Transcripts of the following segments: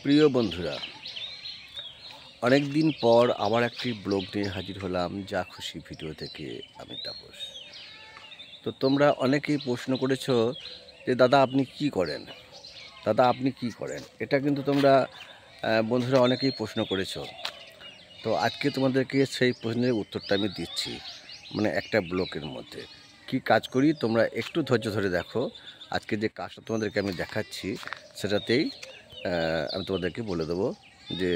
প্রিয় বন্ধুরা, অনেক দিন পর আবার একটি ব্লগ নিয়ে হাজির হলাম যা খুশি ভিডিও থেকে। আমি তাপস। তো তোমরা অনেকেই প্রশ্ন করেছো যে দাদা আপনি কি করেন, দাদা আপনি কি করেন। এটা কিন্তু তোমরা বন্ধুরা অনেকেই প্রশ্ন করেছো। তো আজকে তোমাদেরকে সেই প্রশ্নের উত্তরটা আমি দিচ্ছি, মানে একটা ব্লগের মধ্যে কি কাজ করি তোমরা একটু ধৈর্য ধরে দেখো। আজকে যে কাজটা তোমাদেরকে আমি দেখাচ্ছি সেটাতেই আমি তোমাদেরকে বলে দেবো যে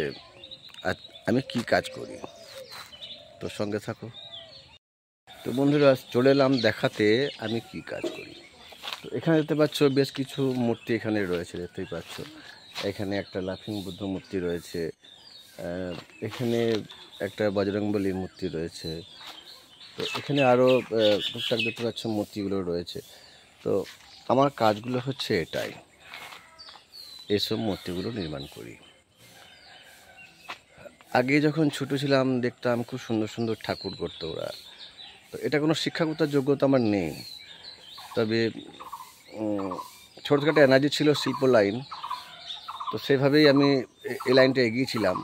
আমি কি কাজ করি। তো সঙ্গে থাকো। তো বন্ধুরা, চলে এলাম দেখাতে আমি কি কাজ করি। তো এখানে দেখতে পাচ্ছ বেশ কিছু মূর্তি এখানে রয়েছে, দেখতেই পাচ্ছ। এখানে একটা লাফিং বুদ্ধ মূর্তি রয়েছে, এখানে একটা বজরংবলীর মূর্তি রয়েছে। তো এখানে আরও টুকটাক দেখতে পাচ্ছ মূর্তিগুলো রয়েছে। তো আমার কাজগুলো হচ্ছে এটাই, এইসব মূর্তিগুলো নির্মাণ করি। আগে যখন ছোটো ছিলাম দেখতাম খুব সুন্দর সুন্দর ঠাকুর করতো ওরা। তো এটা কোনো শিক্ষাগত যোগ্যতা আমার নেই, তবে ছোটোখাটো এনার্জি ছিল, শিল্প লাইন। তো সেভাবেই আমি এই লাইনটা এগিয়েছিলাম।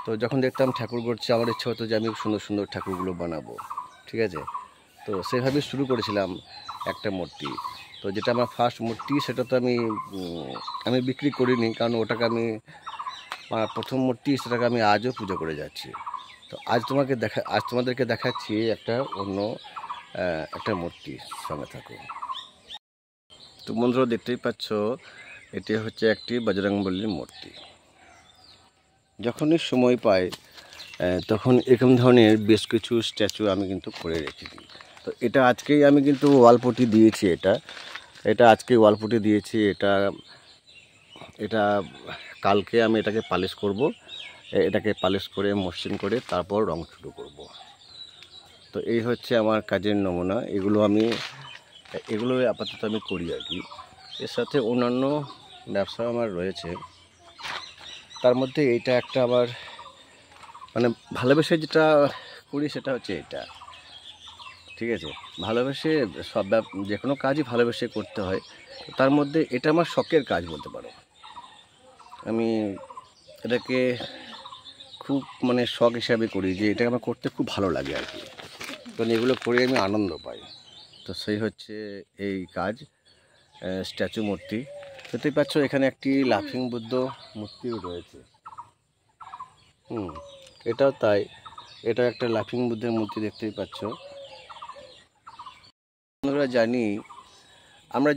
তো যখন দেখতাম ঠাকুর করছে আমার ইচ্ছা হতো যে আমি সুন্দর সুন্দর ঠাকুরগুলো বানাবো, ঠিক আছে। তো সেভাবেই শুরু করেছিলাম একটা মূর্তি। তো যেটা আমার ফার্স্ট মূর্তি সেটা তো আমি বিক্রি করিনি, কারণ ওটাকে আমি প্রথম মূর্তি, সেটাকে আমি আজও পুজো করে যাচ্ছি। তো আজ তোমাদেরকে দেখাচ্ছি একটা অন্য একটা মূর্তি। সঙ্গে থাকো। তো বন্ধুরা, দেখতেই পাচ্ছ এটি হচ্ছে একটি বজরংবলীর মূর্তি। যখনই সময় পাই তখন এরকম ধরনের বেশ কিছু স্ট্যাচু আমি কিন্তু করে রেখে দিই। তো এটা আজকেই আমি কিন্তু ওয়ালপুটি দিয়েছি, এটা আজকে ওয়ালপুটি দিয়েছি। এটা কালকে আমি এটাকে পালিশ করব, এটাকে পালিশ করে মসৃণ করে তারপর রং শুরু করব। তো এই হচ্ছে আমার কাজের নমুনা। এগুলো আপাতত আমি করি আর কি। এর সাথে অন্যান্য ব্যবসা আমার রয়েছে, তার মধ্যে এইটা একটা আবার মানে ভালোবেসে যেটা করি সেটা হচ্ছে এটা, ঠিক আছে। ভালোবেসে যে কোনো কাজই ভালোবেসে করতে হয়। তার মধ্যে এটা আমার শখের কাজ বলতে পারো। আমি এটাকে খুব মানে শখ হিসাবে করি, যে এটা আমার করতে খুব ভালো লাগে আর কি। কারণ এগুলো করে আমি আনন্দ পাই। তো সেই হচ্ছে এই কাজ, স্ট্যাচু মূর্তি। দেখতেই পাচ্ছ এখানে একটি লাফিং বুদ্ধ মূর্তিও রয়েছে। এটাও তাই, এটা একটা লাফিং বুদ্ধের মূর্তি, দেখতেই পাচ্ছ। আমরা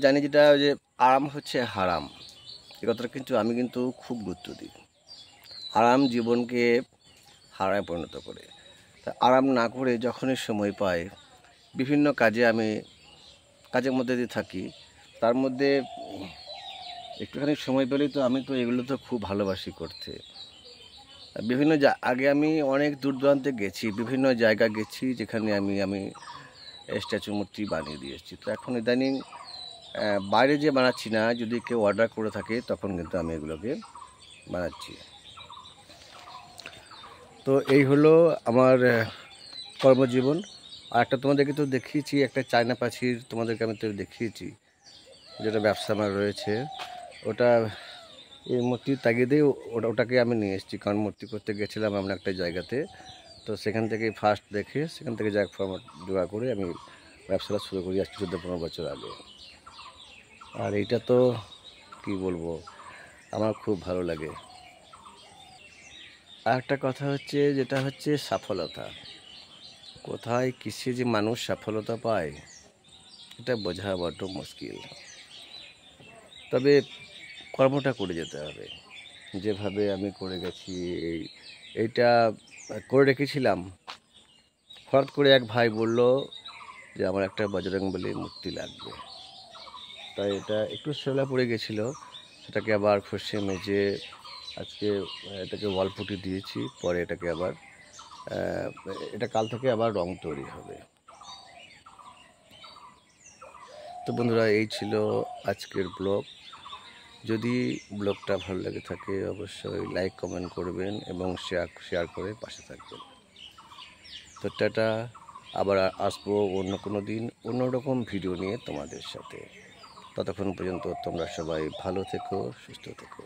জানি যেটা যে আরাম হচ্ছে হারাম, এই কথাটা কিন্তু আমি কিন্তু খুব গুরুত্ব দিই। আরাম জীবনকে হারায় পরিণত করে। তা আরাম না করে যখনই সময় পাই বিভিন্ন কাজের মধ্যে দিয়ে থাকি। তার মধ্যে একটুখানি সময় পেলেই তো আমি তো এগুলো তো খুব ভালোবাসি করতে। আগে আমি অনেক দূর দূরান্তে গেছি, বিভিন্ন জায়গা গেছি যেখানে আমি স্ট্যাচু মূর্তি বানিয়ে দিয়ে এসেছি। তো এখন ইদানিং বাইরে যে বানাচ্ছি না, যদি কেউ অর্ডার করে থাকে তখন কিন্তু আমি এগুলোকে বানাচ্ছি। তো এই হলো আমার কর্মজীবন। আর একটা তোমাদেরকে তো দেখিয়েছি, একটা চায়না পাখির তোমাদেরকে আমি তো দেখিয়েছি, যেটা ব্যবসা আমার রয়েছে। ওটা এই মূর্তির তাগিদেই ওটাকে আমি নিয়ে এসেছি, কারণ মূর্তি করতে গেছিলাম আমরা একটা জায়গাতে। তো সেখান থেকে ফার্স্ট দেখে সেখান থেকে ফর্মেট জোগাড় করে আমি ব্যবসাটা শুরু করি আজ 14-15 বছর আগে। আর এইটা তো কি বলবো, আমার খুব ভালো লাগে। আর একটা কথা হচ্ছে, যেটা হচ্ছে সফলতা। কোথায় কিসে যে মানুষ সফলতা পায় এটা বোঝা বড্ড মুশকিল। তবে কর্মটা করে যেতে হবে, যেভাবে আমি করে গেছি। এইটা করে রেখেছিলাম, হঠাৎ করে এক ভাই বলল যে আমার একটা বজরংবলীর মূর্তি লাগবে। তাই এটা একটু শেওলা পড়ে গেছিলো, সেটাকে আবার ঘষে মেজে আজকে এটাকে ওয়ালপুটি দিয়েছি। পরে এটাকে আবার এটা কাল থেকে আবার রং তৈরি হবে। তো বন্ধুরা, এই ছিল আজকের ব্লগ। যদি ব্লগটা ভালো লেগে থাকে অবশ্যই লাইক কমেন্ট করবেন এবং শেয়ার করে পাশে থাকবেন। তো টাটা, আবার আসবো অন্য কোনো দিন অন্যরকম ভিডিও নিয়ে তোমাদের সাথে। ততক্ষণ পর্যন্ত তোমরা সবাই ভালো থেকো, সুস্থ থেকো।